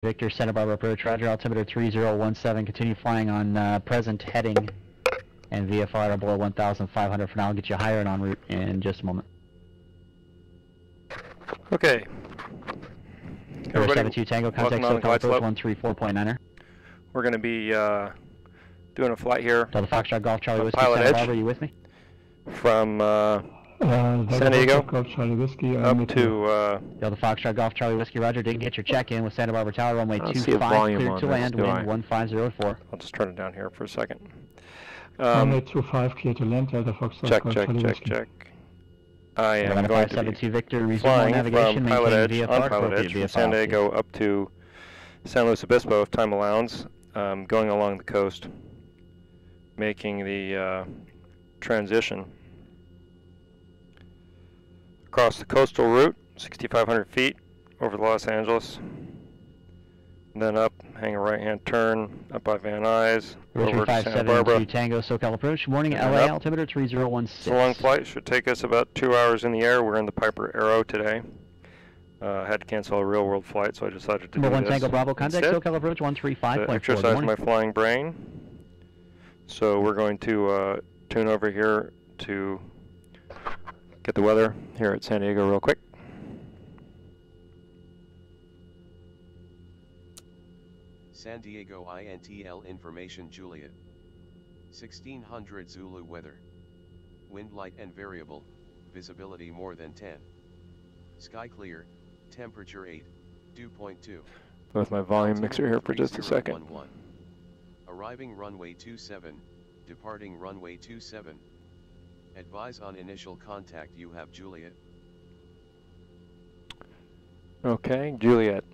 Victor, Santa Barbara approach, roger, altimeter 3017, continue flying on present heading and VFR below 1,500 for now. I'll get you higher and en route in just a moment. Okay. Everybody, 72 Tango, contact SoCal approach 134.9er. We're going to be doing a flight here. Delta Foxtrot Golf Charlie Whiskey, Santa Barbara, you with me? From San Diego up to Delta Foxtrot Golf Charlie Whiskey, roger. Didn't get your check-in with Santa Barbara Tower, runway 25, clear to land, wind 1504. I'll just turn it down here for a second. Runway 25, clear to land, Delta Foxtrot Golf Charlie Whiskey. Check. I am going to be Victor, flying navigation, from PilotEdge, on PilotEdge, from San Diego up to San Luis Obispo, if time allows, going along the coast, making the transition across the coastal route, 6,500 feet over the Los Angeles, and then up, hang a right-hand turn, up by Van Nuys, over to Santa Barbara. Tango, SoCal approach, morning, LA, altimeter 3016. It's a long flight, should take us about 2 hours in the air. We're in the Piper Arrow today. Had to cancel a real-world flight, so I decided to do this. Number 1 Tango Bravo, contact SoCal approach 135.4. To exercise my flying brain. So we're going to tune over here to get the weather here at San Diego real quick. San Diego INTL information Juliet. 1600 Zulu weather. Wind light and variable, visibility more than 10. Sky clear, temperature 8, dew point 2. With my volume mixer here for just a second. Arriving runway 27, departing runway 27. Advise on initial contact you have Juliet. Okay, Juliet.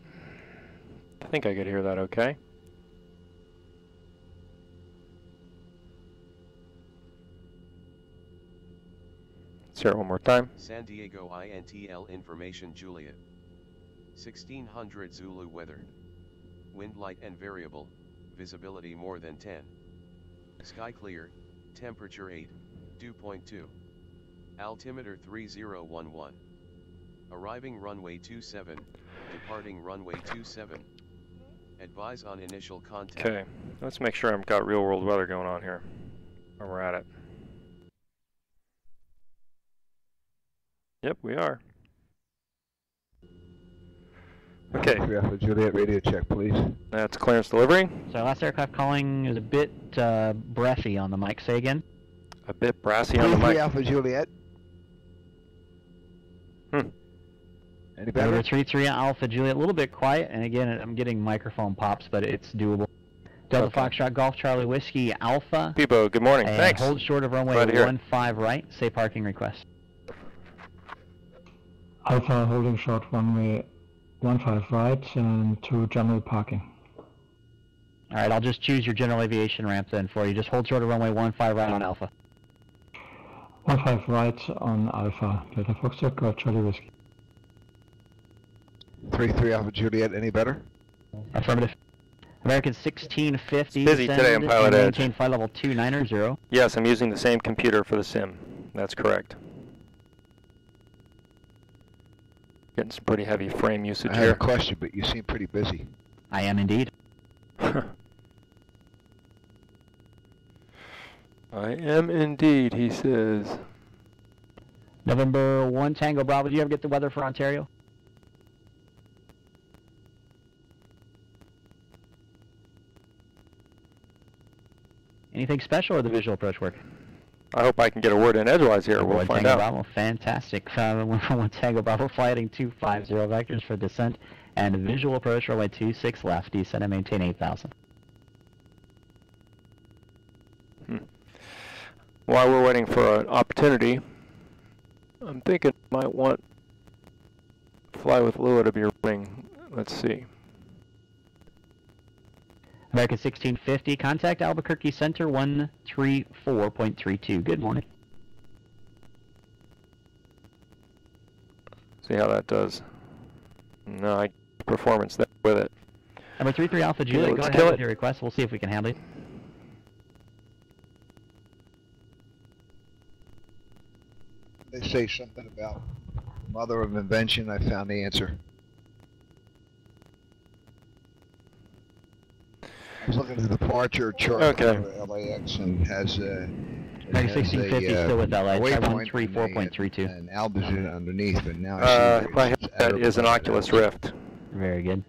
I think I could hear that okay. Let's hear it one more time. San Diego INTL information Juliet. 1600 Zulu weather. Wind light and variable, visibility more than 10. Sky clear, temperature 8, dew point 2. Altimeter 3011. Arriving runway 27, departing runway 27. Advise on initial contact. Okay, let's make sure I've got real world weather going on here while we're at it. Yep, we are. Okay. Alpha Juliet, radio check, please. That's clearance delivery. So last aircraft calling is a bit breathy on the mic. Say again. A bit brassy on the mic. Alpha Juliet. Any better? Number 33 Alpha Juliet, a little bit quiet, and again, I'm getting microphone pops, but it's doable. Delta Foxtrot Golf Charlie Whiskey Alpha. Peebo, good morning. And thanks. Hold short of runway 15 right. Say parking request. Alpha holding short runway 15 right and to general parking. All right, I'll just choose your general aviation ramp then for you. Just hold short of runway 15 right on Alpha. 15 right on Alpha. Delta Foxtrot Golf Charlie Whiskey. 33 Alpha Juliet, any better? Affirmative. American 1650. Busy today on PilotEdge. Maintain flight level 290. Yes, I'm using the same computer for the sim. That's correct. Getting some pretty heavy frame usage I here. had a question, but you seem pretty busy. I am indeed. I am indeed, he says. November 1 Tango Bravo, do you ever get the weather for Ontario? Anything special or the visual approach work? I hope I can get a word in edgewise here. We'll find Tango out. Bravo, fantastic. 1 Tango Bravo, flighting 250 vectors for descent and visual approach runway 26 left. Descend and maintain 8,000. While we're waiting for an opportunity, I'm thinking I might want Fly with Lua to be running. Let's see. American 1650, contact Albuquerque Center 134.32. Good morning. See how that does. No, I performance there with it. Number 33 Alpha Juliet, go ahead with your request. We'll see if we can handle it. They say something about mother of invention. I found the answer. I was looking at the departure chart Okay. for LAX and has Make 1650 still with LA. Try waypoint 134.32. and altitude underneath, but now I see My it's headset is an Oculus Rift, Very good.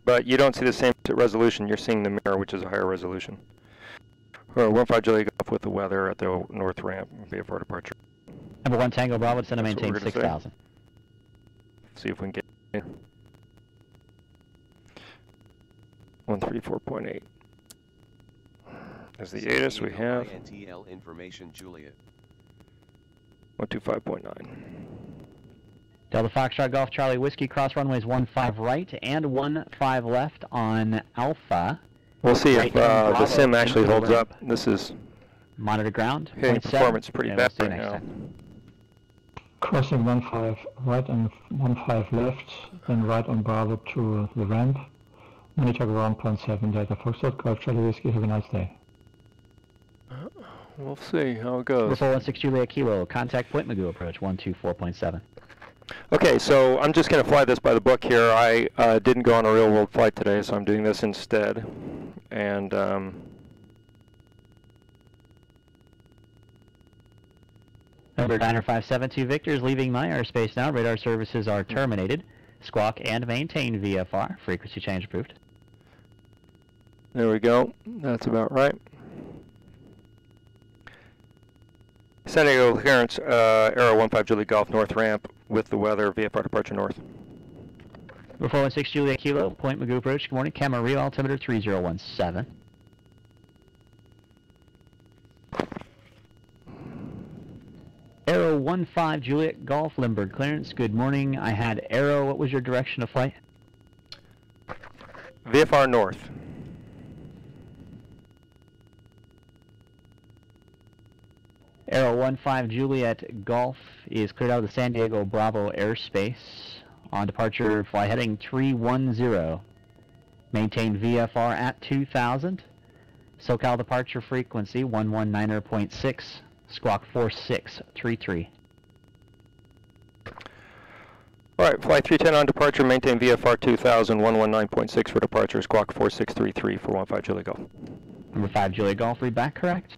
but you don't see the same resolution. You're seeing the mirror, which is a higher resolution. 15 Juliet Golf with the weather at the north ramp, VFR departure. Number 1 Tango Bravo, send to That's what maintain we're gonna say. 6,000. See if we can get 134.8. As the ATIS, we have INTL information Juliet. 125.9. Delta Foxtrot Golf Charlie Whiskey, cross runways 15 right and 15 left on Alpha. We'll see Right if hand the sim Bravo actually into the holds ramp. up. This is Monitor ground. hitting 0.7, performance pretty and we'll bad see you right next now. time. Crossing 15 right and 15 left, then right on Bravo to the ramp. Monitor ground 0.7 Delta Foxtrot Golf Charlie Whiskey. Have a nice day. We'll see how it Number goes. 416 Juliet Kilo, contact Point Magoo approach 124.7. Okay, so I'm just going to fly this by the book here. I didn't go on a real world flight today, so I'm doing this instead. And Number 9572 Victor is leaving my airspace now. Radar services are terminated. Squawk and maintain VFR. Frequency change approved. there we go. That's about right. San Diego clearance, Aero 15 Juliet Golf North ramp with the weather, VFR departure north. Number 416 Juliet Kilo, Point Magoo approach. Good morning. Camarillo, altimeter 3017. Aero 15 Juliet Golf Limburg clearance. Good morning. I had Aero. What was your direction of flight? VFR north. Aero 15 Juliet Golf is cleared out of the San Diego Bravo airspace. On departure, fly heading 310. Maintain VFR at 2000. SoCal departure frequency 119.6. Squawk 4633. All right, flight 310 on departure, maintain VFR 2000, 119.6 for departure, squawk 4633 for 15 Juliet Golf. Number 5 Juliet Golf, read back correct.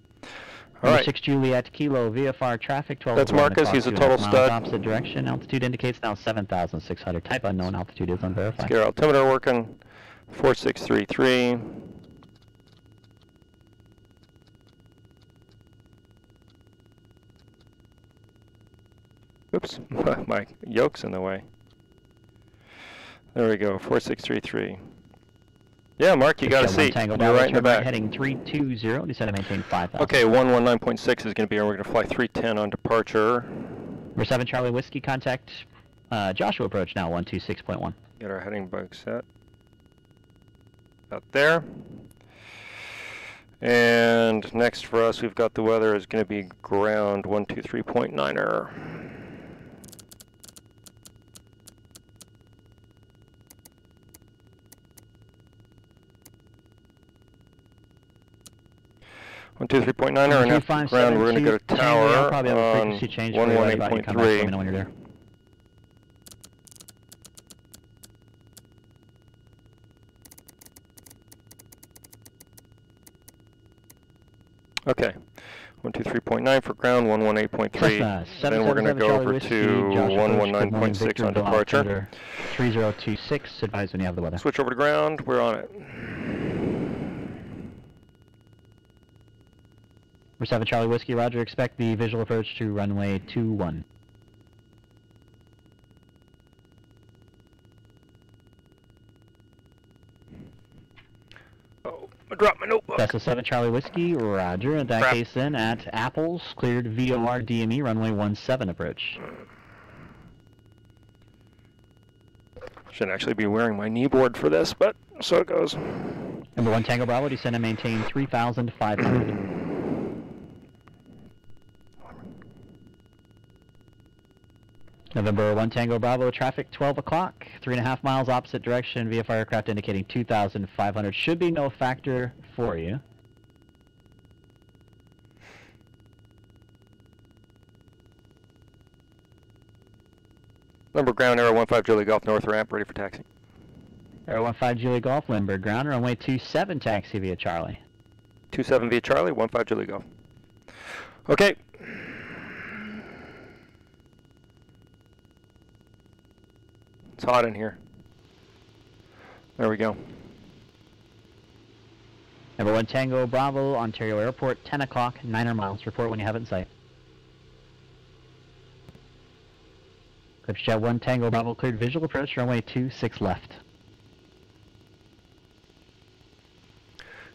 All Number right. 6 Juliet Kilo, VFR traffic 12. That's Marcus, he's a total stud. Opposite direction, altitude indicates now 7,600. Type unknown, altitude is unverified. Let's get our altimeter working, 4633. Oops, my yoke's in the way. There we go, 4633. Yeah, Mark, you got a seat. You're right in the back. Heading 320, descend to maintain 5,000. Okay, 119.6 is going to be, and we're going to fly 310 on departure. Number 7 Charlie Whiskey, contact Joshua approach now, 126.1. Get our heading bug set. Out there. And next for us, we've got the weather is going to be ground 123.9er. One, 2, 3.9er, and after ground, we're going to go to tower on 118.3. Let me know when you're there. Okay, 123.9 for ground, 118.3. Then we're going to go over to 119.6 on departure. 3026, advise when you have the weather. Switch over to ground, we're on it. Number 7 Charlie Whiskey, roger, expect the visual approach to runway 21. Oh, I dropped my notebook. That's a 7 Charlie Whiskey, roger. In that Crap. case then, at Apples, cleared VOR DME, runway 17 approach. Should actually be wearing my kneeboard for this, but so it goes. Number 1 Tango Bravo, descend and maintain 3,500. November 1 Tango Bravo, traffic 12 o'clock, 3.5 miles opposite direction, VFR aircraft indicating 2,500. Should be no factor for you. Number ground, Aero 15 Juliet Golf North ramp, ready for taxi. Aero 15 Julie Golf, Lindbergh ground, runway 27, taxi via Charlie. 27 via Charlie, 15 Julie Golf. Okay. It's hot in here. There we go. Number 1 Tango Bravo, Ontario Airport, 10 o'clock, 900 miles. Report when you have it in sight. Eclipse 1 Tango Bravo, cleared visual approach, runway 26 left.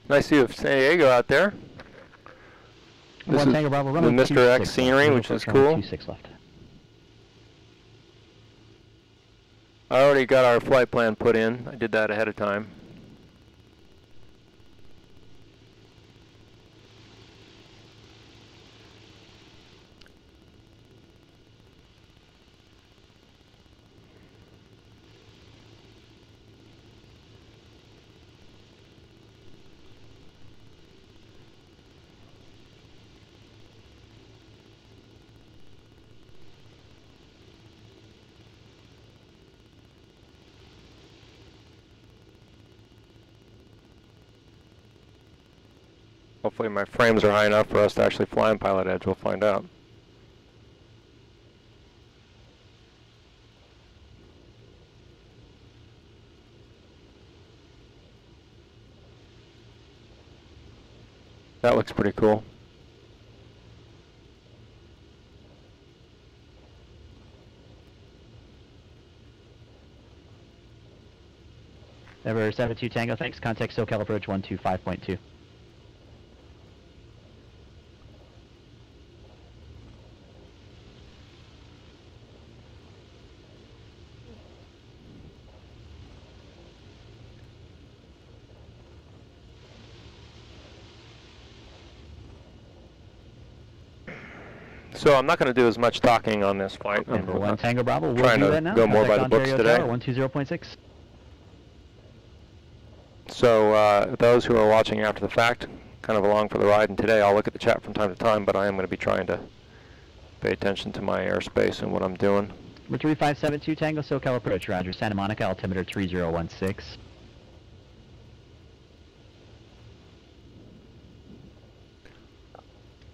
Nice view of San Diego out there. This is Tango Bravo, the Mr. X scenery, which is cool. 26 left. I already got our flight plan put in. I did that ahead of time. Hopefully my frames are high enough for us to actually fly in PilotEdge. We'll find out. That looks pretty cool. Number 72 Tango, thanks. Contact SoCal approach 125.2. So I'm not going to do as much talking on this flight. Number 1 Tango Bravo, we'll trying do to that now. go more by the Contact books Ontario today. Tower, 120.6. So those who are watching after the fact, kind of along for the ride, and today I'll look at the chat from time to time, but I am going to be trying to pay attention to my airspace and what I'm doing. Number 3572 Tango SoCal approach, roger. Santa Monica, altimeter 3016.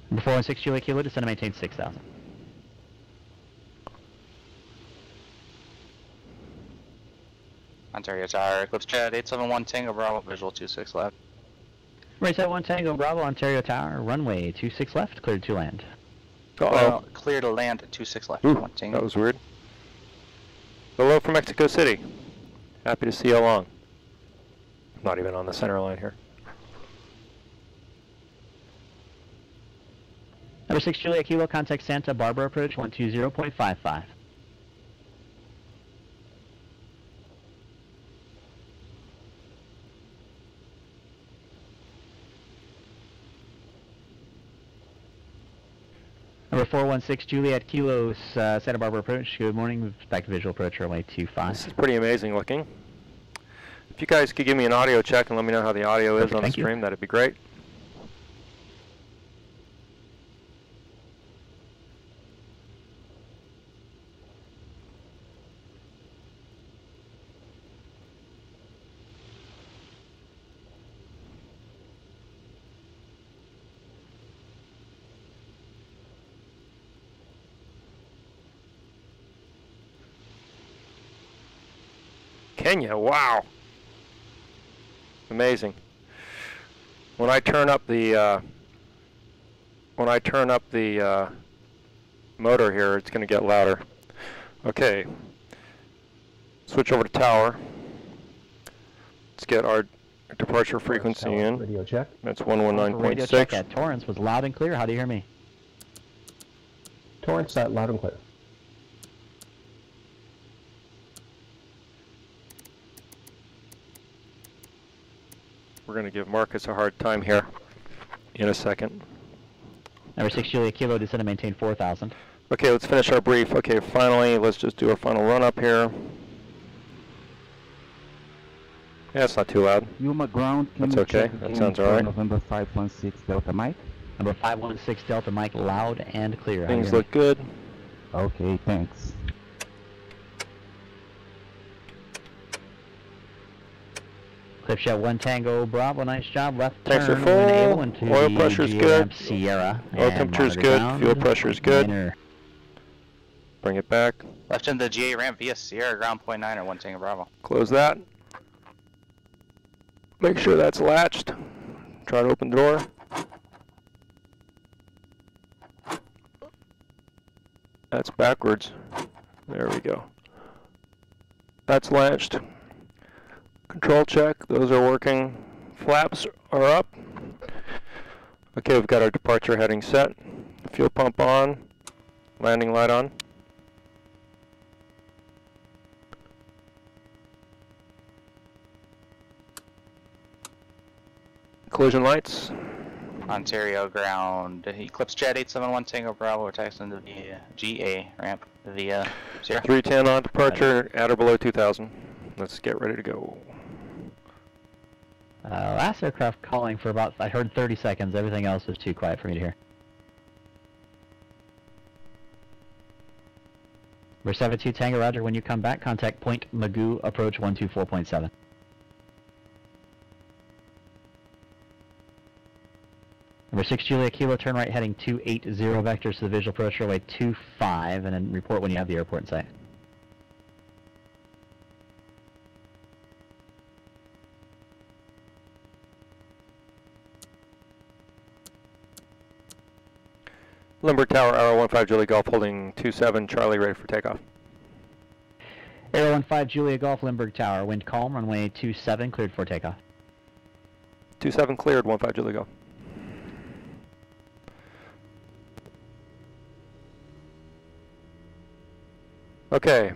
Number 416 Juliet Kilo, descend to maintain 6,000. Ontario Tower, Eclipse Chat, 871 Tango Bravo, visual 26 left. Race at 1 Tango Bravo, Ontario Tower, runway 26 left, cleared to land. Uh-oh. Clear to land at 26 left. Ooh, 1 Tango. that was weird. Hello from Mexico City. Happy to see you along. Not even on the center line here. Number 6 Juliet Kilo, contact Santa Barbara approach 120.55. Number 416 Juliet Kilo, Santa Barbara approach. Good morning. Back to visual approach, runway 25. This is pretty amazing looking. If you guys could give me an audio check and let me know how the audio is on the stream, that'd be great. Kenya, wow. Amazing. When I turn up the motor here, it's going to get louder. Okay. Switch over to tower. Let's get our departure frequency in. Radio check. That's Radio check 119.6. at Torrance was loud and clear. How do you hear me? Torrance, loud and clear. We're going to give Marcus a hard time here in a second. Number 6 Juliet Kilo, descend to maintain 4,000. Okay, let's finish our brief. Okay, finally, let's just do our final run up here. Yeah, it's not too loud. Yuma ground. That's okay. That sounds all right. November 516 Delta Mike. Number 516 Delta Mike, loud and clear. Things look good. Okay, thanks. Clipshed 1 Tango Bravo, nice job. Left Tanks are turn when able full. into Oil the pressure's GA good. ramp Sierra. Oil and temperature's monitor good. ground. Fuel pressure's good. Minor. Bring it back. Left into the GA ramp via Sierra ground .9 or 1 Tango Bravo. Close that. Make sure that's latched. Try to open the door. That's backwards. There we go. That's latched. Control check. Those are working. Flaps are up. Okay, we've got our departure heading set. Fuel pump on. Landing light on. Collision lights. Ontario ground. Eclipse Jet 871 Tango Bravo. We're taxiing to the GA ramp via Sierra. 310 on departure, at or below 2,000. Let's get ready to go. Last aircraft calling for about, I heard 30 seconds. Everything else was too quiet for me to hear. Number 72 Tango, roger. When you come back, contact Point Magoo, approach 124.7. Number 6 Julia Kilo, turn right heading 280 vectors to the visual approach runway 25, and then report when you have the airport in sight. Limburg Tower, Arrow 15 Julia Golf, holding 27, Charlie, ready for takeoff. Arrow 15 Julia Golf, Limburg Tower, wind calm, runway 27, cleared for takeoff. 27 cleared, 15 Julia Golf. Okay.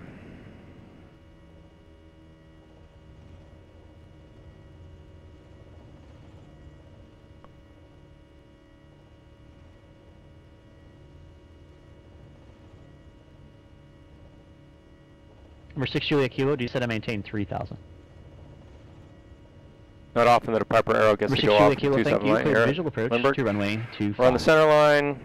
Number 6 Julia Kilo, do you set to maintain 3,000? Not often that a proper arrow gets Number to 6 go Julia off Kilo, to thank 27 you, line. clear visual approach Limburg. to runway 25. We're on the center line.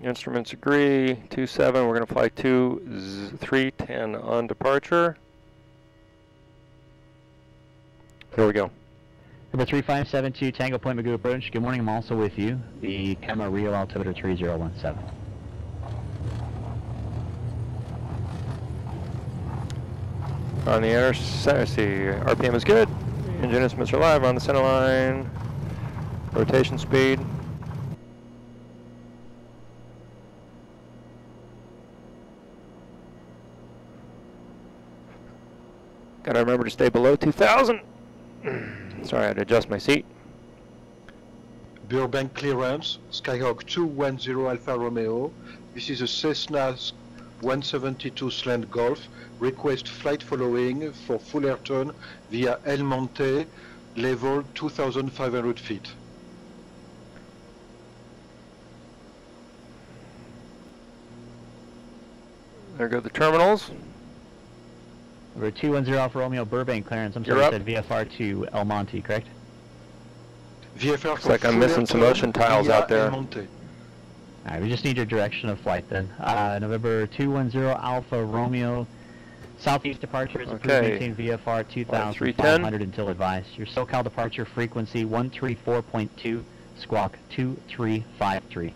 Instruments agree. 27. We're going to fly 310 on departure. Here we go. Number 3572 Tango Point Magoo approach. Good morning, I'm also with you. The camera Rio altimeter 3017. On the inner center, see, RPM is good. Engine instruments are live on the center line. Rotation speed. Gotta remember to stay below 2,000. Sorry, I had to adjust my seat. Burbank clearance, Skyhawk 210 Alfa Romeo. This is a Cessna 172 Slant Golf. Request flight following for full air turn via El Monte, level 2,500 feet. There go the terminals. Number 210 Alfa Romeo Burbank clearance. I'm You're sorry, up. you said VFR to El Monte, correct? VFR Looks for like I'm full missing air some turn ocean tiles via out there. El Monte. Alright, we just need your direction of flight then. November 210 Alfa Romeo, southeast departure is approved, Okay. maintain VFR 310. 2,500 until advised. Your SoCal departure frequency 134.2, squawk 2353.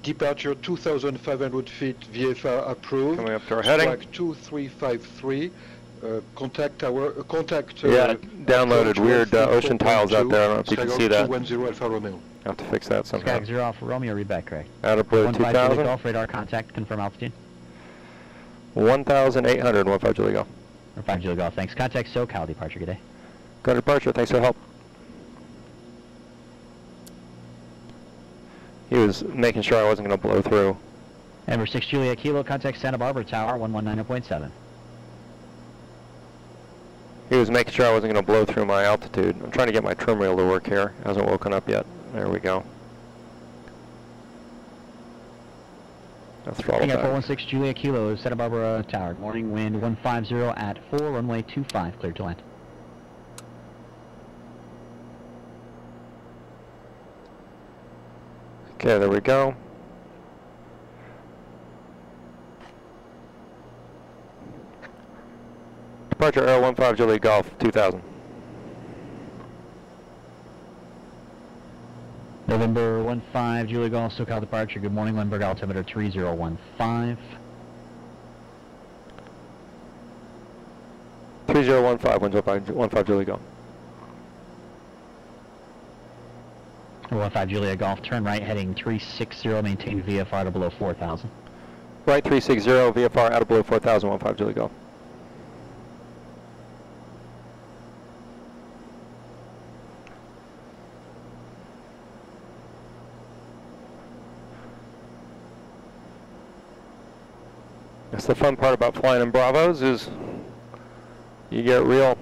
Departure 2,500 feet, VFR approved. Coming up to our heading. Squawk 2353. Contact contact. Yeah, downloaded weird ocean tiles out there. I don't know if you can see that. 210 Alfa Romeo. I have to fix that somehow. Skyhawk 0 Alfa Romeo, read back correct. Out of blue 15 Julia 2,000. Golf, radar contact, confirm altitude. 1,800, 15 Julia Golf. Or 5 Julia Golf, thanks. Contact SoCal departure, good day. Go to departure, thanks for the help. He was making sure I wasn't going to blow through. Number 6 Juliet Kilo, contact Santa Barbara Tower 119.7. He was making sure I wasn't going to blow through my altitude. I'm trying to get my trim wheel to work here. Hasn't woken up yet. There we go. That's throttle King at back. 416 Juliet Kilo, Santa Barbara Tower. Morning wind 150 at 4, runway 25, cleared to land. Okay, there we go. Departure Aero 15 Juliet Golf 2000. November 15 Julie Golf, SoCal departure. Good morning, Lindbergh, altimeter 3015. 3015, 15 Juliet Golf. 15 Juliet Golf, turn right heading 360, maintain VFR to below 4,000. Right 360, VFR out of below 4,000, 15 Juliet Golf. That's the fun part about flying in Bravos is you get real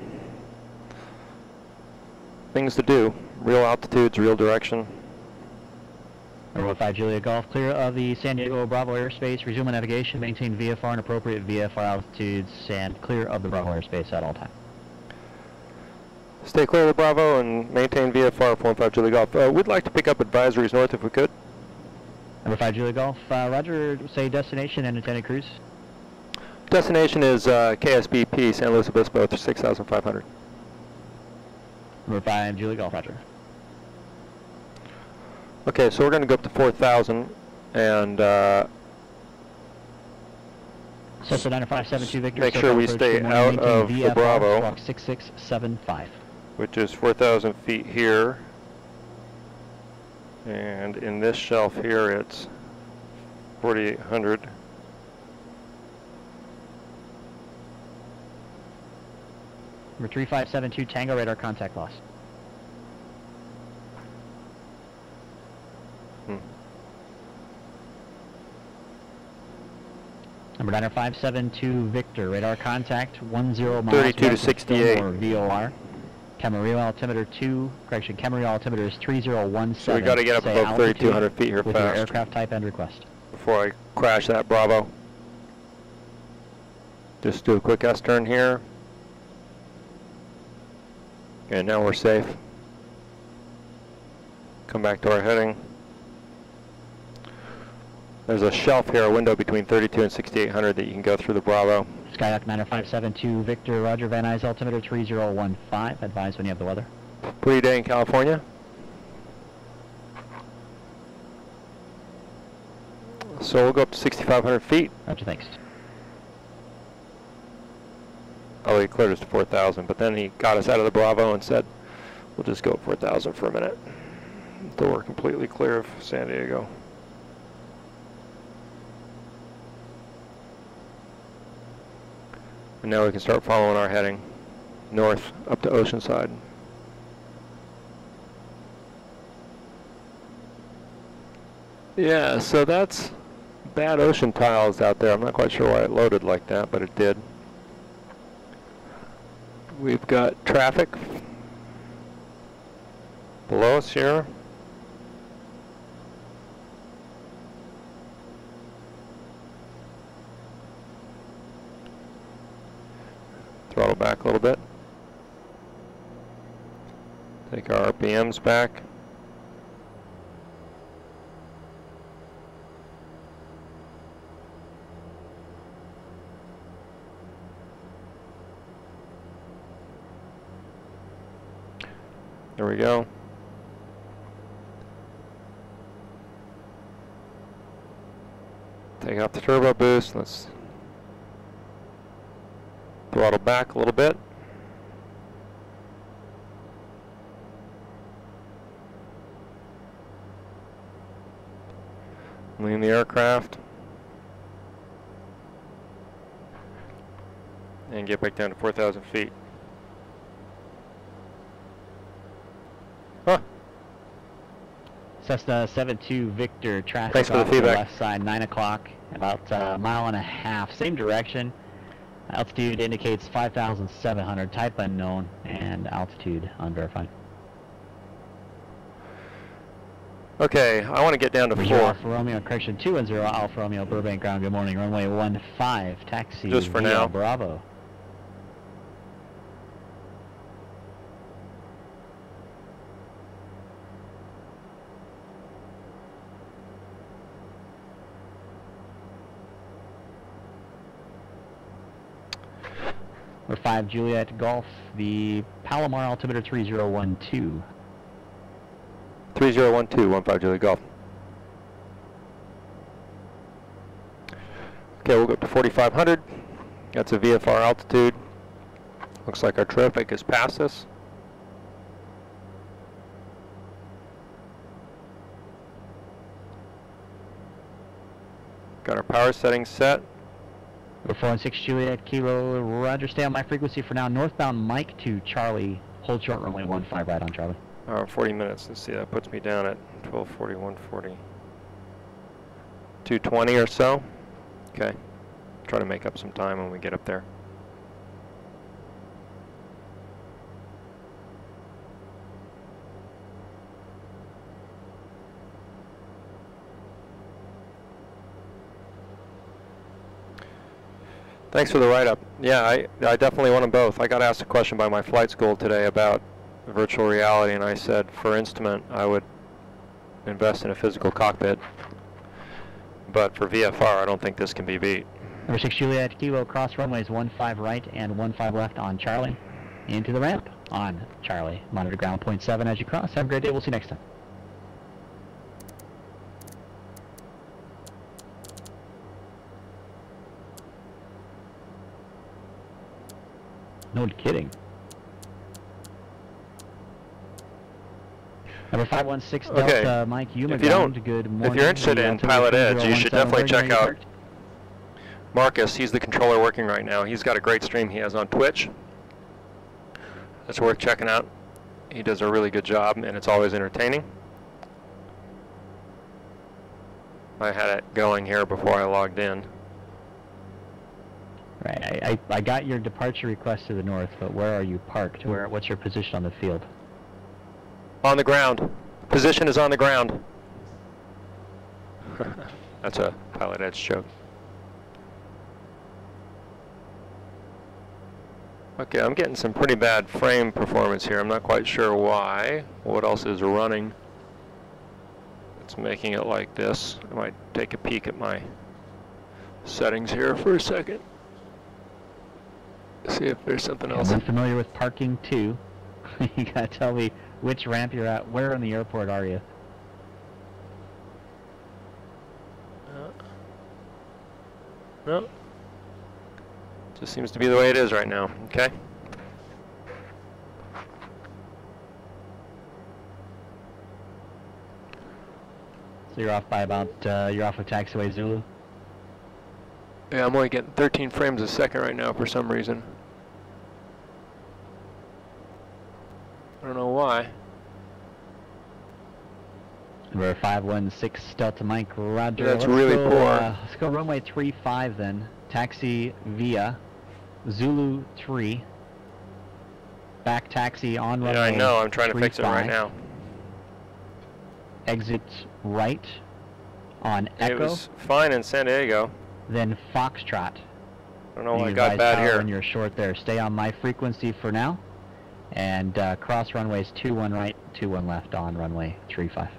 things to do, real altitudes, real direction. 15 Juliet Golf, clear of the San Diego Bravo airspace, resume navigation, maintain VFR and appropriate VFR altitudes, and clear of the Bravo airspace at all times. Stay clear of the Bravo and maintain VFR for 15 Juliet Golf. We'd like to pick up advisories north if we could. Number 5 Juliet Golf, Roger, say destination and intended cruise. Destination is KSBP, San Luis Obispo, 6,500. Number 5 Juliet Golf, Roger. Okay, so we're going to go up to 4,000 and Cessna 9572 Victor. make sure we stay out of the Bravo, walk 6675. which is 4,000 feet here. And in this shelf here, it's 4,800. Number 3572 Tango, radar contact loss. Number 9572 Victor, radar contact 10 miles 32 to west of 68. Fillmore, VOR. Camarillo altimeter 2, correction, Camarillo altimeter is 3017. So we got to get up Say above 3,200 feet here with your fast aircraft type and request. before I crash that Bravo. Just do a quick S-turn here. And now we're safe. Come back to our heading. There's a shelf here, a window between 32 and 6,800 that you can go through the Bravo. Skyhawk 9572 Victor, Roger, Van Nuys altimeter 3015. Advise when you have the weather. Pretty day in California. So we'll go up to 6,500 feet. Roger, thanks. Oh, he cleared us to 4,000, but then he got us out of the Bravo and said, we'll just go at 4,000 for a minute until we're completely clear of San Diego. And now we can start following our heading north up to Oceanside. Yeah, so that's bad ocean tiles out there. I'm not quite sure why it loaded like that, but it did. We've got traffic below us here. Throttle back a little bit. Take our RPMs back. There we go. Take off the turbo boost. Let's throttle back a little bit. Lean the aircraft. And get back down to 4,000 feet. Huh. Cessna 72 Victor, traffic Thanks for the off the feedback. left side, 9 o'clock, about a mile and a half, same direction. Altitude indicates 5,700, type unknown, and altitude unverified. Okay, I want to get down to 4. Alpha Romeo, correction 210, Alpha Romeo, Burbank ground, good morning, runway 15, taxi Just for via now. Bravo. Or 5 Juliet Golf, the Palomar altimeter 3012. 3012, 15 Juliet Golf. Okay, we'll go up to 4,500. That's a VFR altitude. Looks like our traffic has passed us. Got our power settings set. We're 416 Juliet Kilo, roger, stay on my frequency for now. Northbound Mike to Charlie, hold short runway 15 right on Charlie. 40 minutes, let's see, that puts me down at 1240, 140. 220 or so. Okay, try to make up some time when we get up there. Thanks for the write-up. Yeah, I definitely want them both. I got asked a question by my flight school today about virtual reality, and I said for instrument I would invest in a physical cockpit, but for VFR I don't think this can be beat. Number 6 Juliet Kilo, cross runways 15 right and 15 left on Charlie. Into the ramp on Charlie. Monitor ground point 7 as you cross. Have a great day. We'll see you next time. No kidding. Number 516 Okay. Delta, Mike Yuma. If you don't, good morning. if you're interested in PilotEdge, you should definitely check out Marcus. He's the controller working right now. He's got a great stream he has on Twitch. That's worth checking out. He does a really good job, and it's always entertaining. I had it going here before I logged in. Right, I got your departure request to the north, but where are you parked? What's your position on the field? On the ground. Position is on the ground. That's a PilotEdge joke. Okay, I'm getting some pretty bad frame performance here. I'm not quite sure why. What else is running? It's making it like this. I might take a peek at my settings here for a second. See if there's something else. I'm familiar with parking too. You gotta tell me which ramp you're at. Where in the airport are you? No. Just seems to be the way it is right now. Okay. So you're off by about, you're off of taxiway Zulu? Yeah, I'm only getting 13 frames a second right now for some reason. I don't know why. Number 516 Delta Mike, roger. That's really poor. Let's go runway 35 then. Taxi via Zulu 3. Back taxi on runway. Yeah, I know. I'm trying to fix it right now. Exit right on Echo. It was fine in San Diego. Then Foxtrot. I don't know why I got bad here. When you're short there, stay on my frequency for now. And cross runways 21 right, 21 left on runway 35.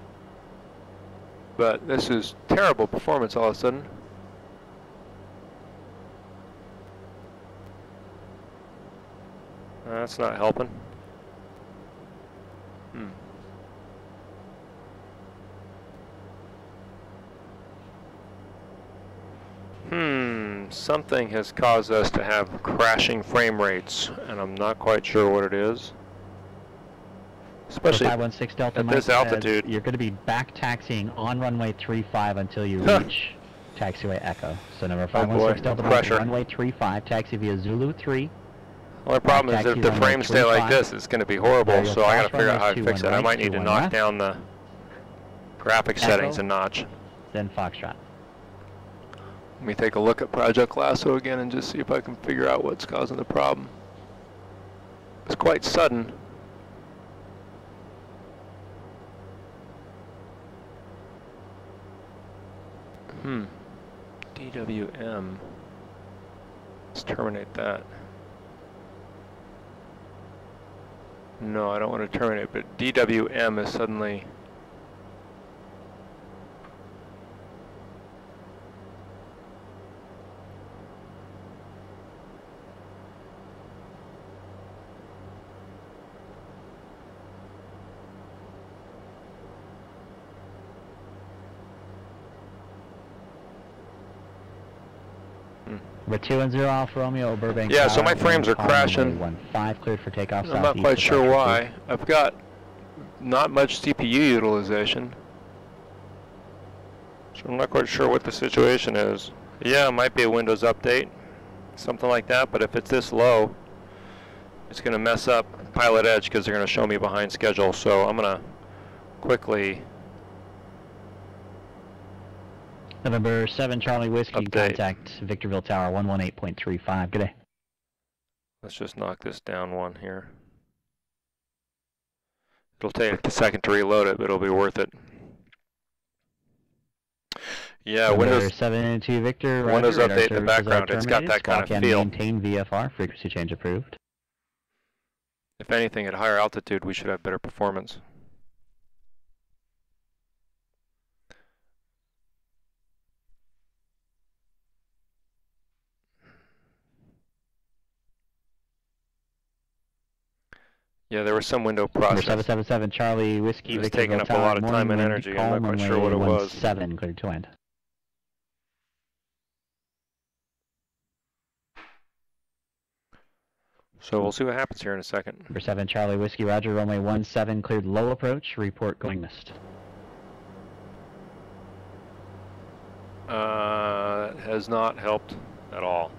But this is terrible performance all of a sudden. That's not helping. Something has caused us to have crashing frame rates, and I'm not quite sure what it is. Especially 516 Delta at Mike, this altitude. You're going to be back taxing on runway 35 until you reach taxiway Echo. So number 516 Delta Mike, runway 35, taxi via Zulu 3. Well, the problem is if the frames stay like this, it's going to be horrible, so I got to figure out how to fix it. I might need to knock down the graphic settings a notch. Then Foxtrot. Let me take a look at Project Lasso again and just see if I can figure out what's causing the problem. It's quite sudden. DWM. Let's terminate that. No, I don't want to terminate, but DWM is suddenly... Number 210 Alpha Romeo, Burbank. Yeah, so Tower, my frames are call crashing. runway 15 cleared for takeoff. I'm not quite sure why. I've got not much CPU utilization. So I'm not quite sure what the situation is. Yeah, it might be a Windows update, something like that, but if it's this low, it's going to mess up PilotEdge because they're going to show me behind schedule. So I'm going to quickly November 7 Charlie Whiskey, update. contact Victorville Tower 118.35. Good day. Let's just knock this down one here. It'll take a second to reload it, but it'll be worth it. Yeah, Windows 7-2 Victor. Windows Roger, update in the background. It's got that kind of feel. Maintain VFR. Frequency change approved. If anything, at higher altitude, we should have better performance. Yeah, there was some window process. 777 Charlie Whiskey. It was Victorville taking up a Tower, lot of time and morning energy. wind, I'm not quite sure what it was. 7 cleared to end. So we'll see what happens here in a second. Number 7 Charlie Whiskey, Roger, runway 17 cleared low approach. Report going missed. That has not helped at all.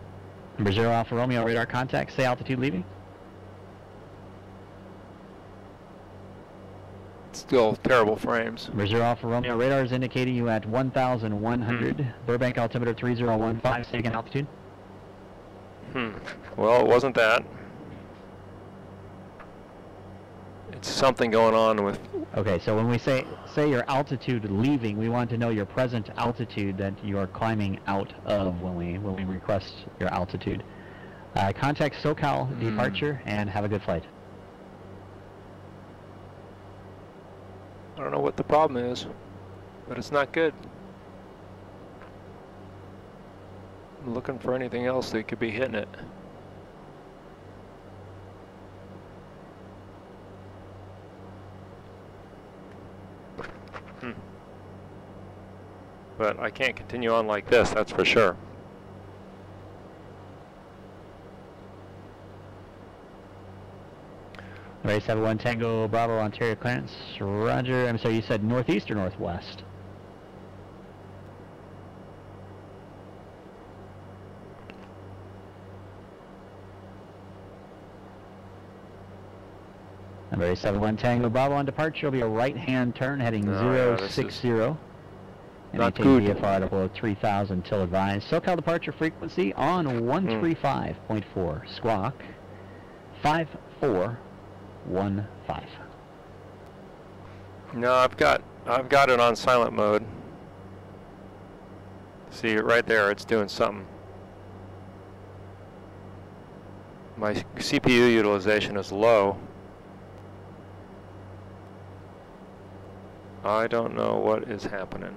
Number 0 Alpha Romeo, radar contact. Say altitude leaving. Still terrible frames. Number 0 Alpha Romeo, radar is indicating you at 1,100. Burbank altimeter 3015. Say again altitude. Well, it wasn't that. It's something going on with... Okay, so when we say your altitude leaving, we want to know your present altitude that you are climbing out of when we request your altitude. Contact SoCal departure and have a good flight. I don't know what the problem is, but it's not good. I'm looking for anything else that could be hitting it. But I can't continue on like this, that's for sure. Alright, 71 Tango Bravo Ontario clearance. Roger. I'm sorry, you said northeast or northwest? Number 71 Tango Bravo on departure will be a right-hand turn heading 060. And not maintain good. VFR to below 3,000 till advised. SoCal departure frequency on 135.4. Squawk 5415. No, I've got it on silent mode. See right there, it's doing something. My CPU utilization is low. I don't know what is happening.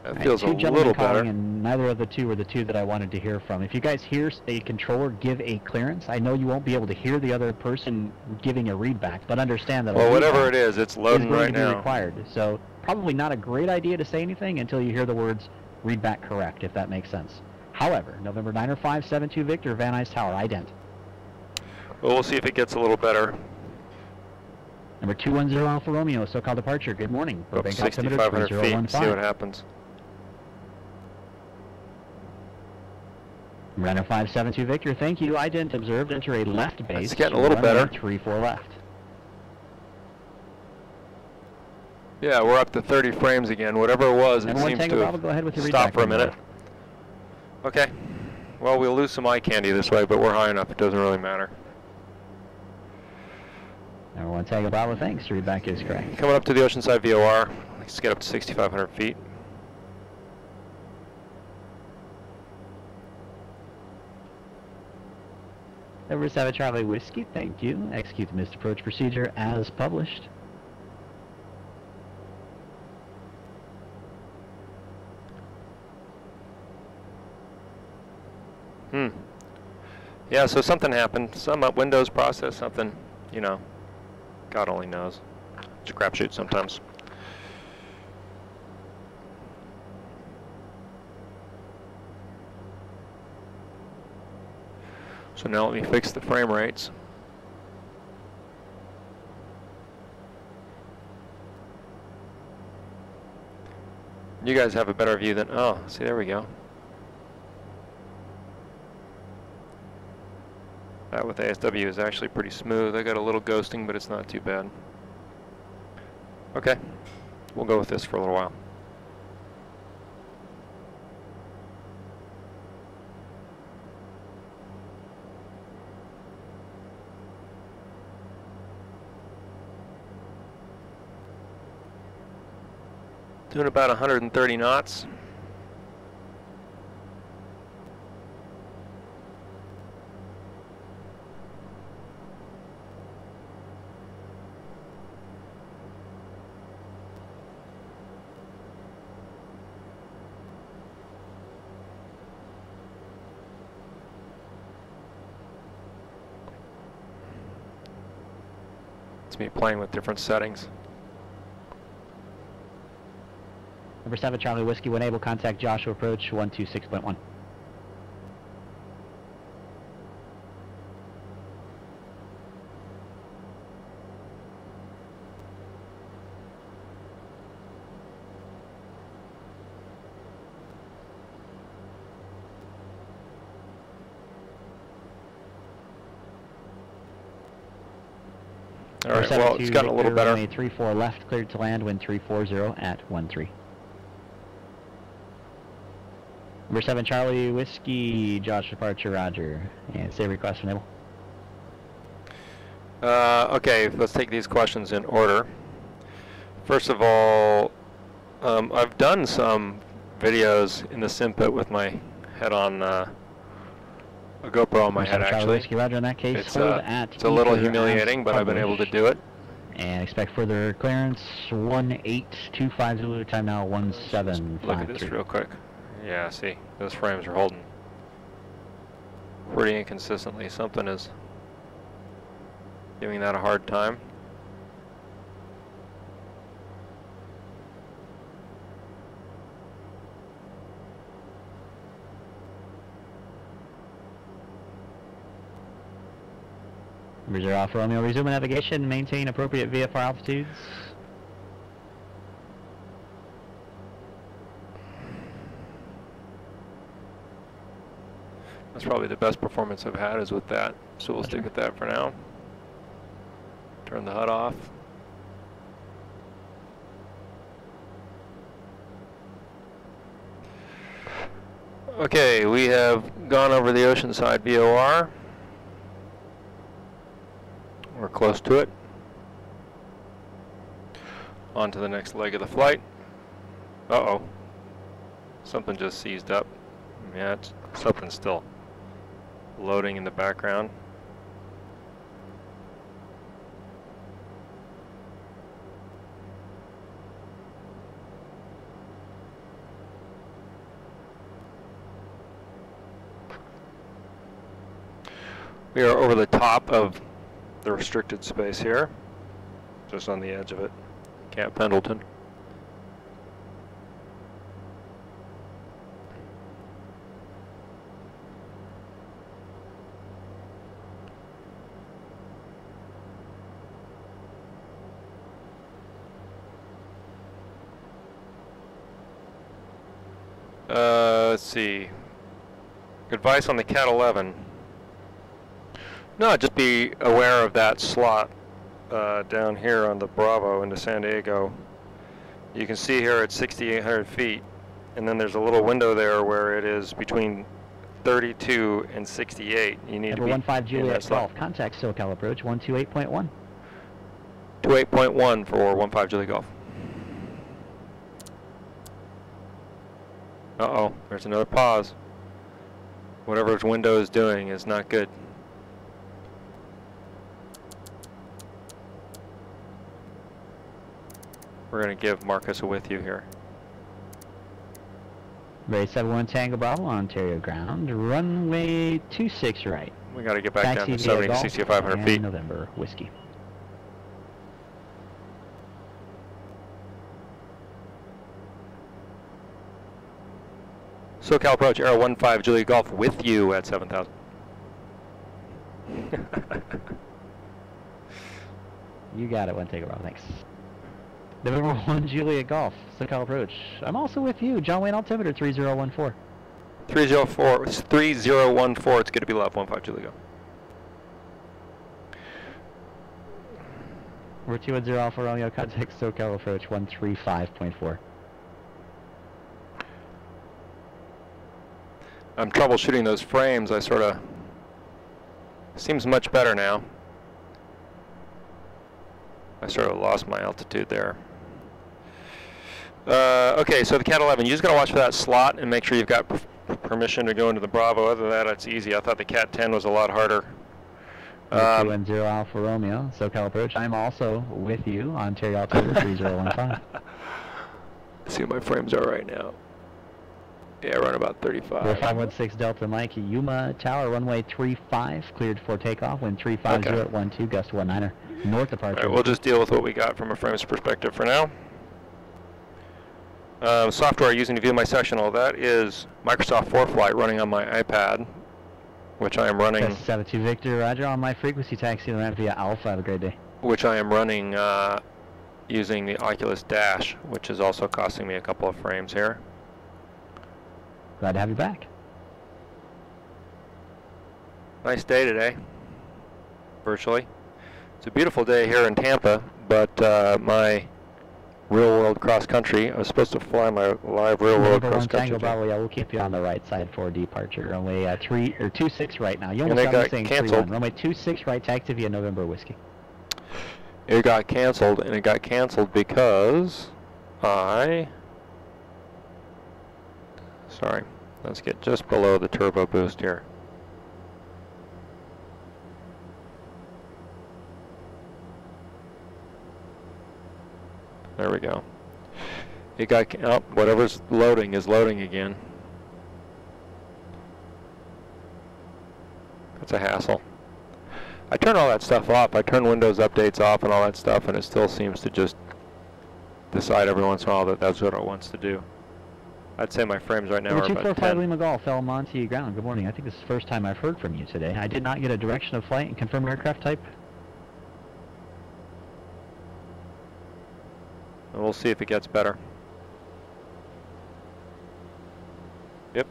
That feels a little better. And neither of the two were the two that I wanted to hear from. If you guys hear a controller give a clearance, I know you won't be able to hear the other person giving a readback, but understand that well, whatever it is, it's loading right now. Required. So probably not a great idea to say anything until you hear the words readback correct, if that makes sense. However, November 90572 Victor, Van Nuys Tower, ident. Well, we'll see if it gets a little better. Number 210 Alpha Romeo, SoCal departure. Good morning. Up Burbank altimeter 6,500 feet, 3015. see what happens. Runner 572 Victor, thank you. Ident observed, enter a left base. It's getting a little better. 34 left. Yeah, we're up to 30 frames again. Whatever it was, it seems to go ahead with your stop for a readback. minute. Okay. Well, we'll lose some eye candy this way, but we're high enough. It doesn't really matter. Number 1 Tango Bravo, thanks. Readback is correct. Coming up to the Oceanside VOR. Let's get up to 6,500 feet. Number 7 Charlie Whiskey, thank you. Execute the missed approach procedure as published. Yeah, so something happened. Some Windows process, something, you know, God only knows. It's a crapshoot sometimes. So now let me fix the frame rates. You guys have a better view than, oh, see, there we go. That with ASW is actually pretty smooth. I got a little ghosting, but it's not too bad. Okay, we'll go with this for a little while. Doing about 130 knots. It's me playing with different settings. Number 7, Charlie Whiskey, when able, contact Joshua approach 126.1. All right, well, it's gotten a little better. 3-4 left, cleared to land, wind 340 at 13. Number 7, Charlie Whiskey, Josh departure, roger. And say request from Able. Okay, let's take these questions in order. First of all, I've done some videos in the sim pit with my head on a GoPro on my head, Charlie actually. Whiskey, roger, in that case, It's at a little ether humiliating, as but I've been able to do it. And expect further clearance, 1825 Zulu, time now 1753. Look at this real quick. Yeah, see, those frames are holding pretty inconsistently. Something is giving that a hard time. Numbers are off, Romeo. Resume navigation, maintain appropriate VFR altitudes. That's probably the best performance I've had is with that, so we'll stick with that for now. Turn the HUD off. Okay, we have gone over the Oceanside VOR. We're close to it. On to the next leg of the flight. Uh-oh. Something just seized up. Yeah, it's something still loading in the background. We are over the top of the restricted space here, just on the edge of it, Camp Pendleton. Let's see. Advice on the Cat 11. No, just be aware of that slot down here on the Bravo into San Diego. You can see here at 6,800 feet, and then there's a little window there where it is between 32 and 68. You need Number to be 15 Juliet Golf, contact SoCal approach 128.1. 28.1 for 15 Juliet Golf. Uh-oh, there's another pause. Whatever its window is doing is not good. We're going to give Marcus a with you here. Ray 71 Tango Bravo, Ontario ground, runway 26 right. We got to get back down to Taxi 70 via to 6,500 Golf feet. and November Whiskey. SoCal approach, Aero 15 Juliet Golf with you at 7,000. You got it, one Takeoff, Bravo, thanks. November 1 Juliet Golf, SoCal approach. I'm also with you, John Wayne altimeter 3014. 304, it's 3014, it's good to be left, 15 Juliet. We're 210 Alpha Romeo, contact SoCal approach 135.4. I'm troubleshooting those frames. I sort of, seems much better now. I sort of lost my altitude there. Okay, so the Cat 11, you just got to watch for that slot and make sure you've got permission to go into the Bravo. Other than that, it's easy. I thought the Cat 10 was a lot harder. 210 Alpha Romeo, SoCal approach. I'm also with you on Terry altimeter 3015. Let's see what my frames are right now. Yeah, around about 35. 4516 Delta Mike, Yuma Tower, runway 35, cleared for takeoff, wind 350 at 12, gust 19er, north departure. All right, we'll just deal with what we got from a frames perspective for now. Software using to view my sectional, that is Microsoft 4Flight running on my iPad, which I am running. 72 Victor, roger, on my frequency taxi ramp via Alpha, have a great day. Which I am running using the Oculus Dash, which is also costing me a couple of frames here. Glad to have you back. Nice day today, virtually. It's a beautiful day here in Tampa, but my real-world cross-country, I was supposed to fly my live real-world cross-country. Bravo, yeah, we'll keep you on the right side for departure. Runway 26 right now. You almost got me saying canceled. Runway 26 right, taxi via November Whiskey. It got canceled, and it got canceled because sorry, let's get just below the turbo boost here. There we go. It got, oh, whatever's loading is loading again. That's a hassle. I turn all that stuff off. I turn Windows updates off and all that stuff, and it still seems to just decide every once in a while that that's what it wants to do. I'd say my frames right now are about 245 10. Lima Golf, El Monte ground. Good morning. I think this is the first time I've heard from you today. I did not get a direction of flight and confirm aircraft type. And we'll see if it gets better. Yep,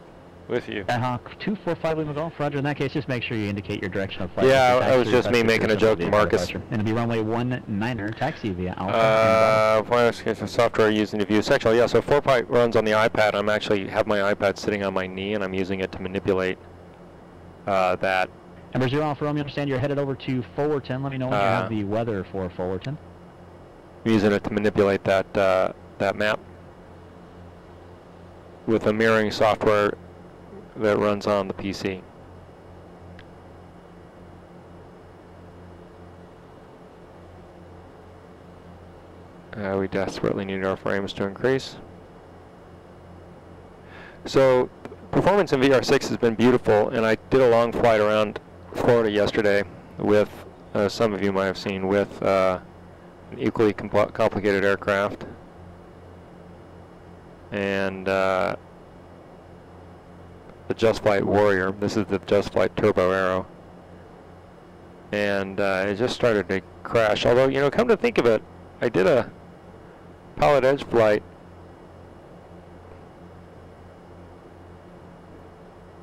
with you. Hawk 245 Lima Golf, roger. In that case, just make sure you indicate your direction of flight. Yeah, I was just me making a joke to Marcus. And it'll be runway 19er, taxi via Alpha. Software using to view sectional. Yeah, so 4Flight runs on the iPad. I'm actually have my iPad sitting on my knee, and I'm using it to manipulate that. Number 0 Alpha Romeo, understand you're headed over to Fullerton. Let me know when you have the weather for Fullerton. I'm using it to manipulate that that map with a mirroring software that runs on the PC. We desperately need our frames to increase. So performance in VR6 has been beautiful, and I did a long flight around Florida yesterday with, some of you might have seen, with an equally complicated aircraft. And the Just Flight Warrior. This is the Just Flight Turbo Arrow. And it just started to crash. Although, you know, come to think of it, I did a PilotEdge flight.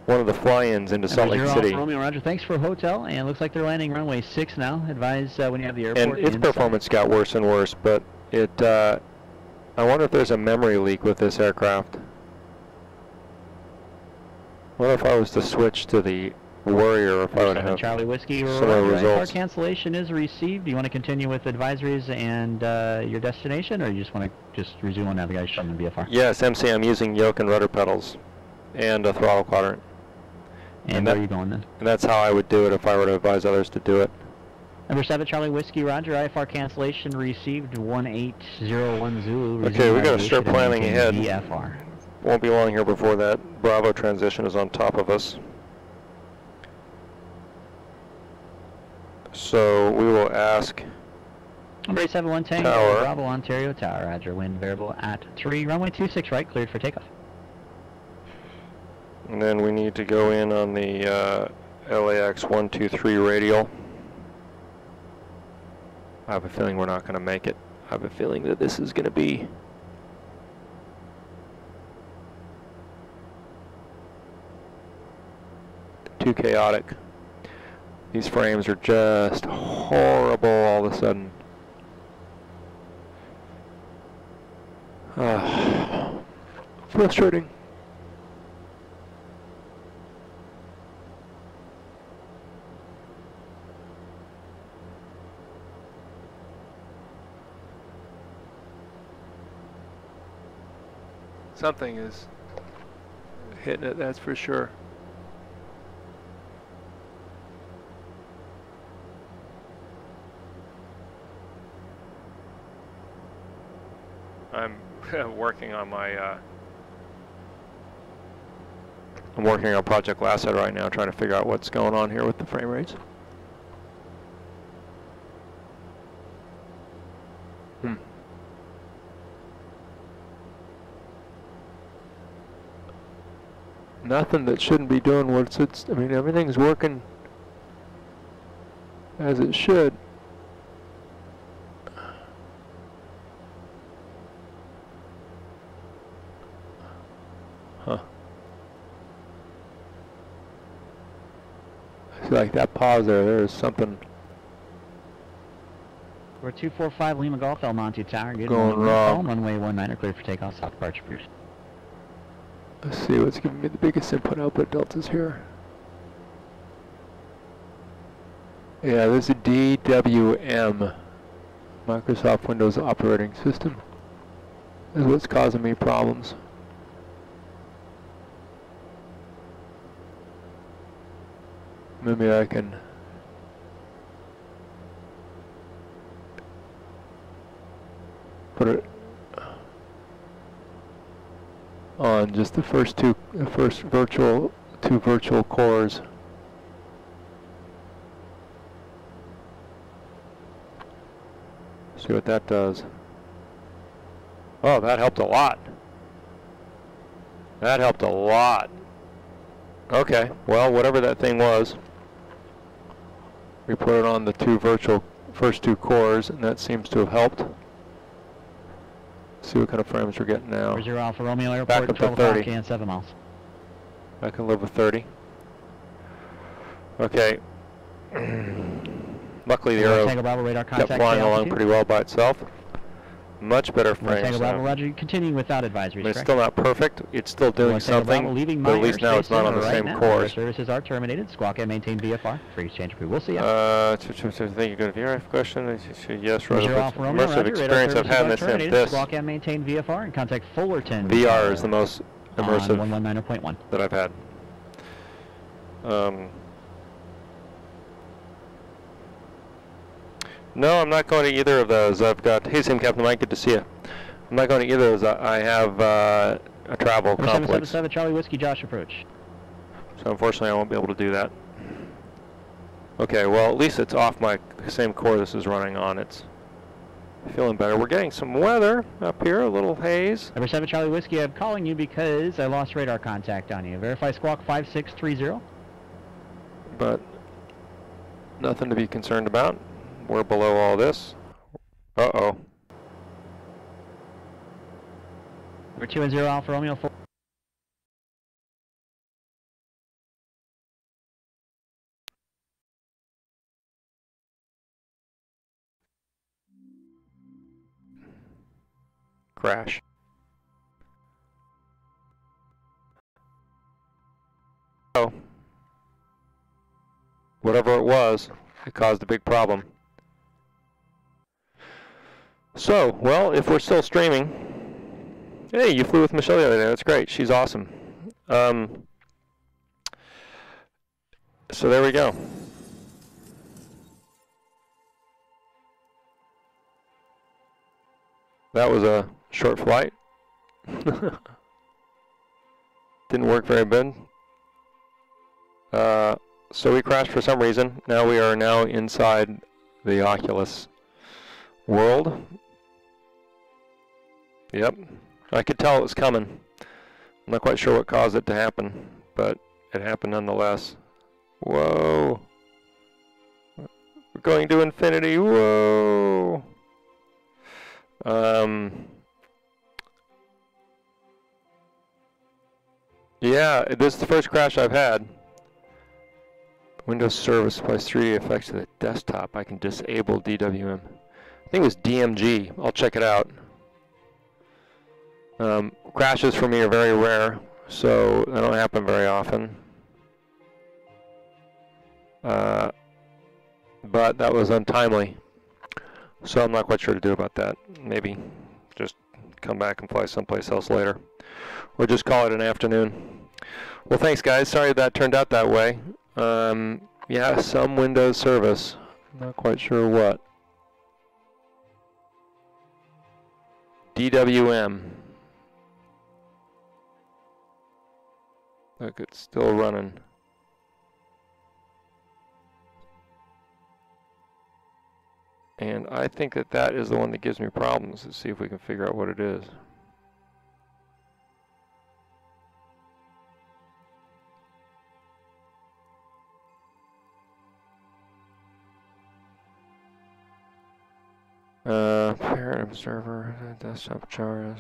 One of the fly-ins into Salt Lake City. Romeo, roger. Thanks for hotel, and looks like they're landing runway 6 now. Advise when you have the airport. And its performance got worse and worse, but it. I wonder if there's a memory leak with this aircraft. What if I was to switch to the Warrior, if I would have Charlie Whiskey, similar results? Our cancellation is received. Do you want to continue with advisories and your destination, or you just want to just resume on navigation and VFR? Yes, MC, I'm using yoke and rudder pedals and a throttle quadrant. And where are you going then? And that's how I would do it if I were to advise others to do it. Number 7, Charlie Whiskey, roger. IFR cancellation received 1801 Zulu. Okay, we got to start planning ahead. VFR. Won't be long here before that Bravo transition is on top of us. So we will ask Number 871 Tango, Bravo, Ontario Tower, roger. Wind variable at 3. Runway 26 right, cleared for takeoff. And then we need to go in on the LAX 123 radial. I have a feeling we're not going to make it. I have a feeling that this is going to be too chaotic. These frames are just horrible all of a sudden. Frustrating. Something is hitting it, that's for sure. I'm working on my I'm working on Project Lasso right now, trying to figure out what's going on here with the frame rates. Nothing that shouldn't be doing what it's, I mean, everything's working as it should. Huh. I see like that pause there, there's something We're 245 Lima Golf, El Monte Tower. Good going morning. wrong. Runway 19 clear for takeoff, south departure, please. Let's see what's giving me the biggest input-output deltas here. Yeah, this is DWM, Microsoft Windows Operating System, is what's causing me problems. Maybe I can put it on just the first two virtual cores. See what that does. Oh, that helped a lot. That helped a lot. Okay, well, whatever that thing was, we put it on the first two cores, and that seems to have helped. See what kind of frames we're getting now. 0 Alpha Romeo Airport, Back up to 30. and 7 miles. I can live with 30. Okay. Luckily the Arrow Tango Bravo radar kept contact. flying along pretty well by itself. Much better frames Tango Bravo now. Roger, continuing without advisories. I mean, it's correct? still not perfect. It's still doing Tango Bravo, something, leaving but at my least now it's not on the right same now. course. Our services are terminated. Squawk and maintain VFR. Free exchange free. We'll see ya. Thank you. Good VRF question. Yes, 0 right. Alpha Romeo Immersive Roger, radar experience I've services had are in this. terminated. Squawk and maintain VFR and contact Fullerton. VR is the most immersive 119.1. that I've had. No, I'm not going to either of those. I've got, hey Sim Captain Mike, good to see you. I'm not going to either of those. I have a travel conflict. 777 Charlie Whiskey Josh approach. So unfortunately I won't be able to do that. Okay, well at least it's off my same core this is running on. It's feeling better. We're getting some weather up here, a little haze. Number 7 Charlie Whiskey, I'm calling you because I lost radar contact on you. Verify squawk 5630. But nothing to be concerned about. We're below all this. Uh-oh. Number 210 Alpha Romeo 4. Crash. Oh. Whatever it was, it caused a big problem. So, well, if we're still streaming, hey, you flew with Michelle the other day. That's great. She's awesome. So there we go. That was a short flight. Didn't work very good. So we crashed for some reason. Now we are now inside the Oculus world. Yep, I could tell it was coming. I'm not quite sure what caused it to happen, but it happened nonetheless. Whoa. We're going to infinity. Whoa. Yeah, this is the first crash I've had. Windows Service applies 3D effects to the desktop. I can disable DWM. I think it was DMG. I'll check it out. Crashes for me are very rare, so they don't happen very often. But that was untimely, so I'm not quite sure to do about that. Maybe just come back and fly someplace else later, or just call it an afternoon. Well, thanks guys. Sorry that turned out that way. Yeah, some Windows service. Not quite sure what. DWM. Look, it's still running. And I think that that is the one that gives me problems. Let's see if we can figure out what it is. Parent observer, desktop chart,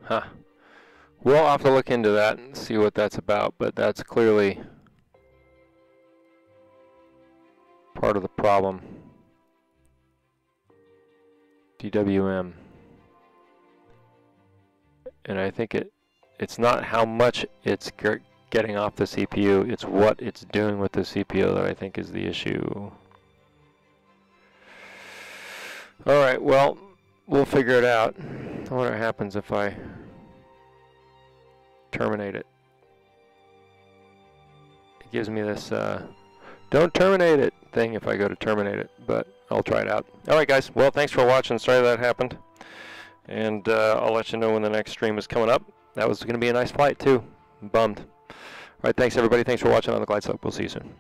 Huh. We'll have to look into that and see what that's about, but that's clearly part of the problem. DWM. And I think it's not how much it's getting off the CPU, it's what it's doing with the CPU that I think is the issue. Alright, well, we'll figure it out. I wonder what happens if I terminate it. It gives me this don't terminate it thing if I go to terminate it, but I'll try it out. Alright guys, well thanks for watching. Sorry that happened. And I'll let you know when the next stream is coming up. That was going to be a nice flight too. I'm bummed. Alright, thanks everybody. Thanks for watching on the Glide Slope. We'll see you soon.